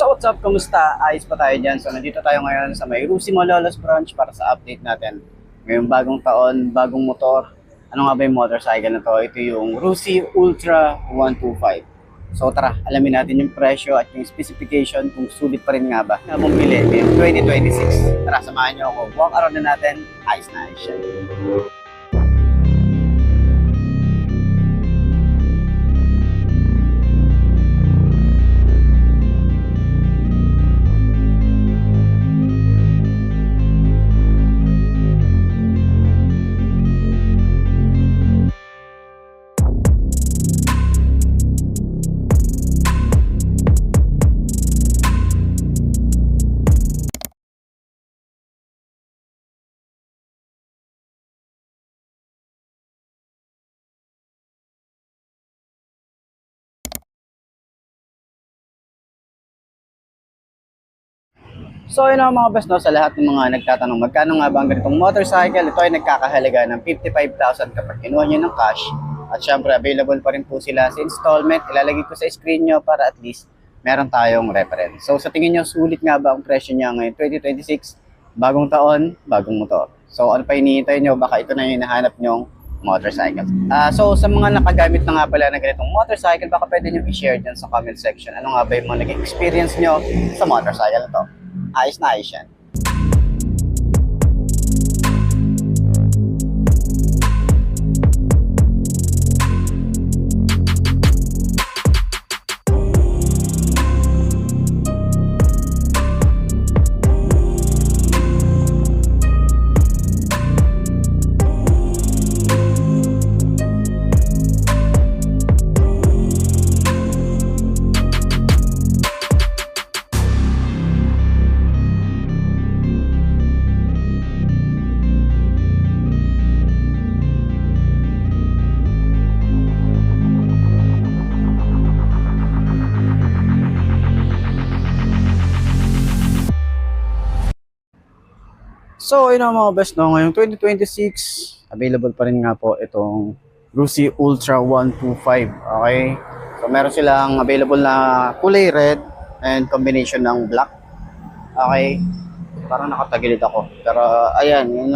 So what's up? Kamusta? Ayos pa tayo dyan. So nandito tayo ngayon sa may Rusi Malolos branch para sa update natin. Ngayong bagong taon, bagong motor. Ano nga ba yung motorcycle na to? Ito yung Rusi Ultra 125. So tara, alamin natin yung presyo at yung specification kung sulit pa rin nga ba na bumili ngayong 2026. Tara, samahan nyo ako. Walk around na natin. Ayos na ayos siya. So yun ang mga best no, sa lahat ng mga nagtatanong magkano nga ba ang ganitong motorcycle. Ito ay nagkakahalaga ng 55,000 kapag kinuha nyo ng cash. At syempre available pa rin po sila sa installment. Ilalagay ko sa screen nyo para at least meron tayong reference. So sa tingin nyo, sulit nga ba ang presyo niya ngayon 2026? Bagong taon, bagong motor. So ano pa hinihintay nyo? Baka ito na yung hinahanap nyong motorcycle. So sa mga nakagamit na nga pala ng ganitong motorcycle, baka pwede nyo i-share dyan sa comment section. Ano nga ba yung mga naging experience nyo sa motorcycle to? Ayos na ayos yan. So, yun ang mga best no. Ngayong 2026, available pa rin nga po itong Rusi Ultra 125. Okay? So, meron silang available na kulay red and combination ng black. Okay? Parang nakatagilid ako. Pero, ayan. Yung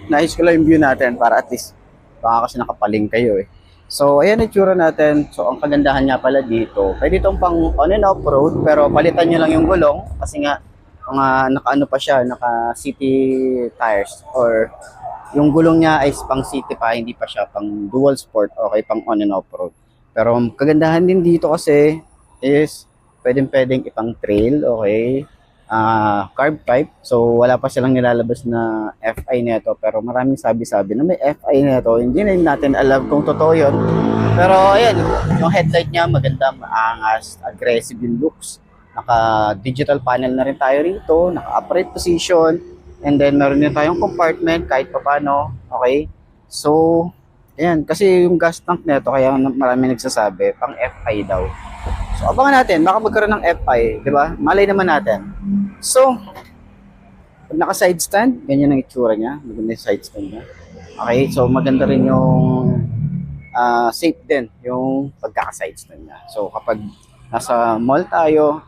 nais ko lang yung view natin para at least baka kasi nakapaling kayo eh. So, ayan yung tsura natin. So, ang kagandahan nga pala dito, pwede itong pang on and off road, pero palitan nyo lang yung gulong kasi nga mga naka-ano pa siya, naka city tires or yung gulong niya ay pang city pa, hindi pa siya pang dual sport, okay, pang on and off road. Pero kagandahan din dito kasi is pwedeng ipang trail, okay, carb type. So wala pa silang nilalabas na FI nito, pero maraming sabi-sabi na may FI nito. Hindi na natin alam kung totoo yun. Pero ayan, yung headlight niya maganda, maangas, aggressive yung looks. Naka-digital panel na rin tayo rito, naka-upright position, and then meron din tayong compartment kahit pa paano, okay? So, ayan, kasi yung gas tank nito, kaya marami nagsasabi, pang FI daw. So, abangan natin, baka magkaroon ng FI, di ba? Malay naman natin. So, pag naka-side stand, ganyan ang itsura niya, maganda yung side stand niya. Okay, so maganda rin yung safe din, yung pagkaka-side stand niya. So, kapag nasa mall tayo,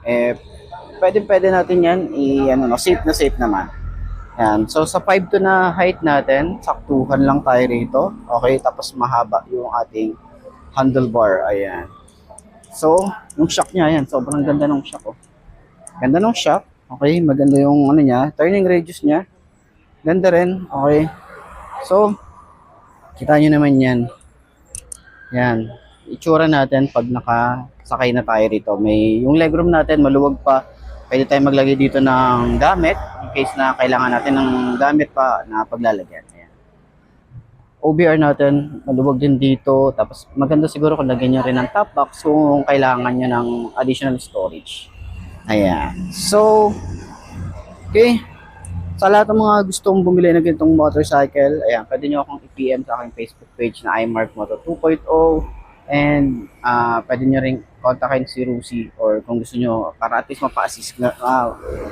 pwede natin yan, safe na safe naman. Yan. So, sa 5'2" na height natin, saktuhan lang tayo rito. Okay, tapos mahaba yung ating handlebar. Ayan. So, yung shock niya, ayan, sobrang ganda ng shock. Oh. Ganda ng shock. Okay, maganda yung niya, turning radius niya. Ganda rin. Okay. So, kita nyo naman yan. Yan. Itsura natin pag nakasakay na tayo rito. Yung legroom natin maluwag pa. Pwede tayong maglagay dito ng gamit in case na kailangan natin ng gamit pa na paglalagyan. Ayan. OBR natin maluwag din dito. Tapos maganda siguro kung lagyan nyo rin ng top box kung kailangan nyo ng additional storage. Ayan. So, okay. Sa lahat ng mga gustong bumili ng ganitong motorcycle, ayan, pwede nyo akong i-PM sa aking Facebook page na iMark Moto 2.0. And pwede nyo rin kontakin si Rusi or kung gusto nyo para at least mapa-assist na,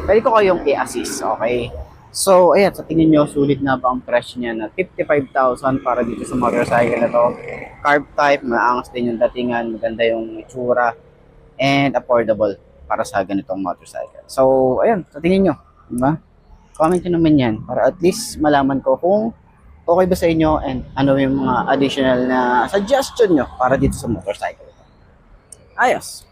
pwede ko kayong i-assist, okay? So, ayan, sa tingin nyo, sulit na ba ang presyo niya na 55,000 para dito sa motorcycle na to? Carb type, maangas din yung datingan, maganda yung itsura, and affordable. para sa ganitong motorcycle. So, ayan, sa tingin nyo, diba? Comment nyo naman yan para at least malaman ko kung okay ba sa inyo and ano yung mga additional na suggestion nyo para dito sa motorcycle. Ayos!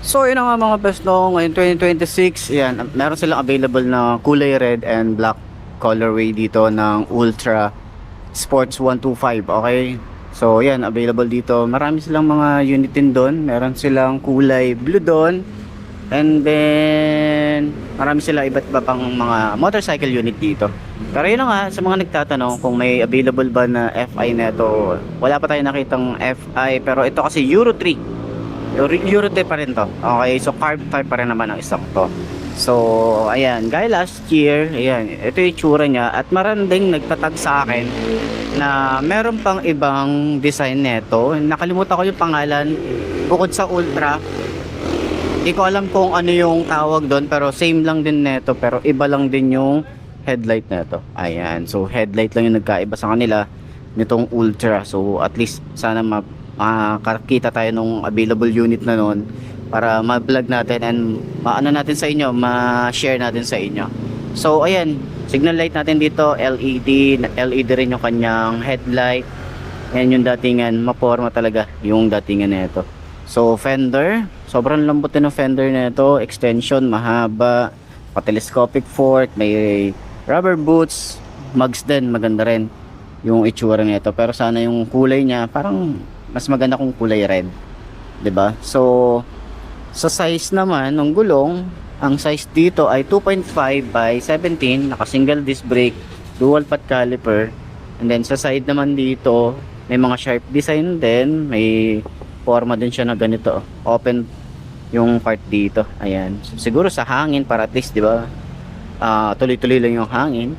So yun na nga mga best no, ngayon 2026, yan, meron silang available na kulay red and black colorway dito ng Ultra Sports 125, okay? So yan, available dito. Marami silang mga unit din doon. Meron silang kulay blue doon. And then marami silang iba't iba pang mga motorcycle unit dito. Pero yun na nga, sa mga nagtatanong kung may available ba na FI na ito, wala pa tayo nakitang FI, pero ito kasi Euro 3. Euro 3 pa rin to. Okay, so carb type pa rin naman ang isang to. So, ayan, gaya last year, ayan, ito yung itsura niya. At maranding nagtatag sa akin na meron pang ibang design neto. Nakalimutan ko yung pangalan. Bukod sa Ultra, hindi ko alam kung ano yung tawag doon, pero same lang din neto, pero iba lang din yung headlight neto. Ayan, so headlight lang yung nagkaiba sa kanila nitong Ultra. So, at least sana makakita tayo nung available unit na noon para ma-vlog natin and maano natin sa inyo, ma-share natin sa inyo. So ayan, signal light natin dito, LED rin yung kanyang headlight. Ayan yung datingan, maporma talaga yung datingan na ito. So fender, sobrang lambot din ng fender na ito, extension mahaba, pa-telescopic fork, may rubber boots, mugs din, maganda rin yung itsura nito. Pero sana yung kulay niya parang mas maganda kung kulay red, 'di ba? So sa size naman ng gulong, ang size dito ay 2.5 by 17, naka single disc brake, dual path caliper. And then sa side naman dito, may mga sharp design din, may forma din siya na ganito, open yung part dito. Ayan. Siguro sa hangin para at least, 'di ba? Tuloy-tuloy lang yung hangin.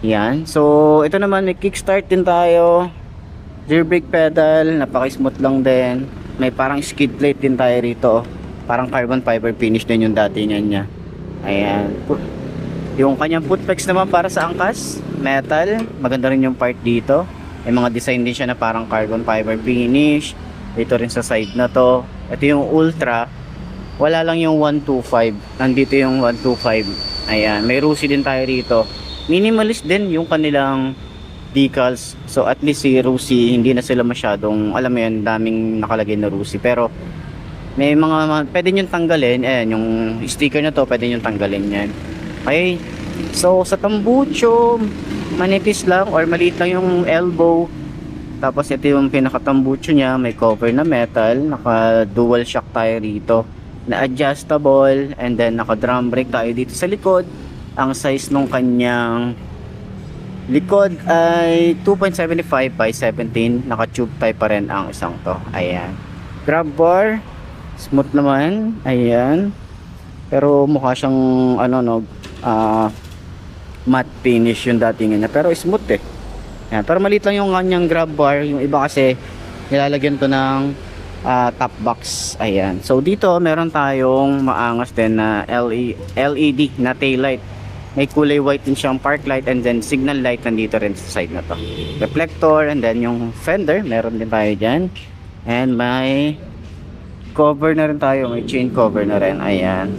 Yan. So ito naman, may kickstart din tayo. Rear brake pedal, napaka-smooth lang din. May parang skid plate din tayo rito. Parang carbon fiber finish din yung datingan niya. Ayan. Yung kanyang footpegs naman para sa angkas, metal. Maganda rin yung part dito. May mga design din siya na parang carbon fiber finish. Dito rin sa side na to. Ito yung Ultra. Wala lang yung 125. Nandito yung 125. Ayan. May Rusi din tayo rito. Minimalist din yung kanilang decals. So at least si Rusi, hindi na sila masyadong, alam mo yan, daming nakalagay na Rusi. Pero may mga pwede nyo tanggalin. Ayan, yung sticker na to, pwede nyo tanggalin yan. Okay. So sa tambucho, manipis lang or maliit lang yung elbow. Tapos ito yung pinakatambucho niya, may cover na metal, naka dual shock tayo rito, na adjustable, and then naka drum brake tayo dito sa likod. Ang size nung kanyang likod ay 2.75 by 17, naka tube type pa rin ang isang to. Ayan, grab bar smooth naman, ayan, pero mukha siyang ano no, matte finish yung datingan niya, pero smooth eh. Ayan, pero maliit lang yung kanyang grab bar. Yung iba kasi nilalagyan to ng top box. Ayan, so dito meron tayong maangas din na LED na tail light. May kulay white din siyang park light, and then signal light nandito rin sa side na to. Reflector, and then yung fender, meron din tayo dyan. And may cover na rin tayo, may chain cover na rin. Ayan.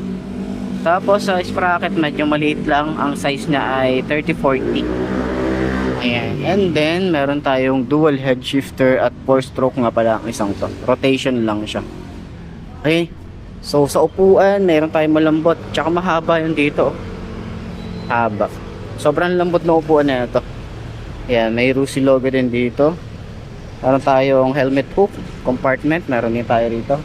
Tapos sa sprocket, medyo maliit lang. Ang size niya ay 30-40. Ayan. And then, meron tayong dual head shifter at 4-stroke nga pala ang isang to. Rotation lang siya. Okay. So sa upuan, meron tayong malambot. Tsaka mahaba yung dito. Haba. Sobrang lambot na upuan na ito. Ayan, may Rusi logo din dito. Meron tayong helmet hook, compartment, meron din tayo rito.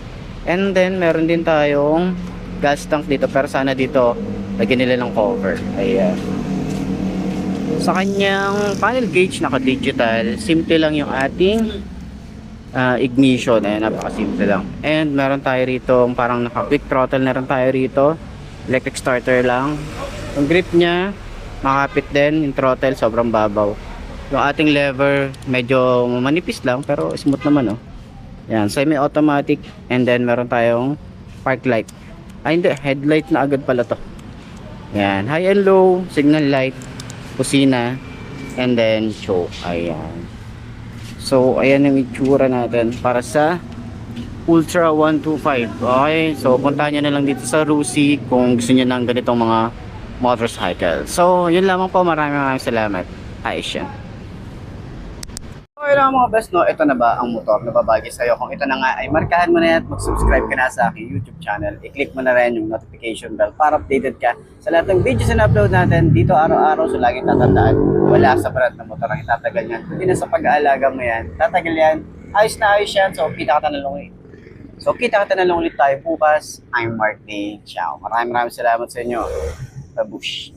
And then, meron din tayong gas tank dito, pero sana dito lagyan nila ng cover. Ayan. Sa kanyang panel gauge, naka-digital. Simple lang yung ating ignition. Ayan, napaka-simple lang. And meron tayo rito, parang naka-quick throttle na rin tayo rito. Electric starter lang. Yung grip niya, makapit din. Yung throttle, sobrang babaw. Yung ating lever, medyo manipis lang, pero smooth naman, oh. Yan, semi-automatic. And then, meron tayong park light. Ay, hindi. Headlight na agad pala to. Yan, high and low, signal light, kusina, and then choke. Ayan. So, ayan yung itsura natin para sa Ultra 125. Okay, so puntahan nyo na lang dito sa Rusi kung gusto nyo ng ganitong mga motorcycle. So, yun lamang po. Maraming salamat. Aisha. Okay lang mga best, no? Ito na ba ang motor na babagay sa'yo? Kung ito na nga ay markahan mo na yan at mag-subscribe ka na sa aking YouTube channel. I-click mo na rin yung notification bell para updated ka sa lahat ng videos na upload natin dito araw-araw. So laging tatandaan, wala sa brand na motor ang itatagal yan. Hindi na sa pag-aalaga mo yan. Tatagal yan. Ayos na ayos yan. So kita ka na lang ulit. So kita ka na lang ulit tayo bukas. I'm Mark Day. Ciao. Maraming salamat sa inyo. Babush.